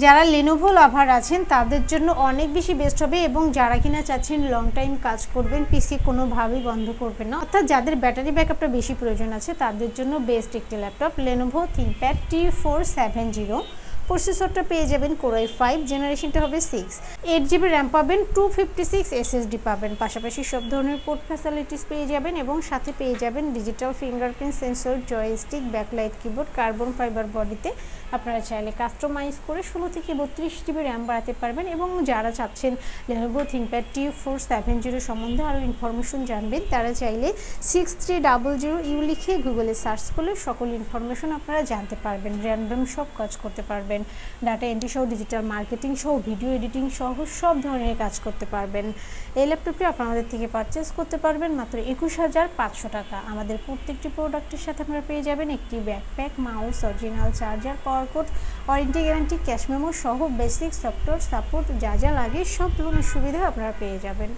যারা Lenovo লাভার আছেন তাদের জন্য অনেক বেশি বেস্ট হবে, এবং যারা কিনা চাচ্ছেন লং টাইম কাজ করবেন, পিসি কোনোভাবেই বন্ধ করবেন না, অর্থাৎ যাদের ব্যাটারি ব্যাকআপটা বেশি প্রয়োজন আছে তাদের জন্য বেস্ট একটি ল্যাপটপ Lenovo ThinkPad T470। প্রসেসরটা পেয়ে যাবেন Core i5, জেনারেশনটা হবে 6, 8GB র্যাম পাবেন, 256 SSD পাবেন, পাশাপাশি সব ধরনের পোর্ট ফ্যাসিলিটিস পেয়ে যাবেন এবং সাথে পেয়ে যাবেন digital fingerprint sensor, joystick, backlight keyboard, carbon fibre বডিতে। আপনারা চাইলে কাস্টমাইজ করে 16 থেকে 32GB র্যাম বাড়াতে পারবেন। এবং যারা চাচ্ছেন Lenovo ThinkPad T470 সম্বন্ধে আরও ইনফরমেশন জানবেন, তারা চাইলে 6300U লিখে গুগলে সার্চ করলে সকল ইনফরমেশন আপনারা জানতে পারবেন, র্যান্ডম সব কাজ করতে পারবেন, ডাটা এন্ট্রি সহ, ডিজিটাল মার্কেটিং সহ, ভিডিও এডিটিং সহ সব ধরনের কাজ করতে পারবেন। এই ল্যাপটপটি আপনারা আমাদের থেকে পারচেস করতে পারবেন মাত্র 21,500 টাকা। আমাদের প্রত্যেকটি প্রোডাক্টের সাথে আপনারা পেয়ে যাবেন একটি backpack, mouse, original charger, power cord, warranty guarantee, cash memo সহ বেসিক সফটওয়্যার সাপোর্ট, যা যা লাগে সব ধরনের সুবিধা আপনারা পেয়ে যাবেন।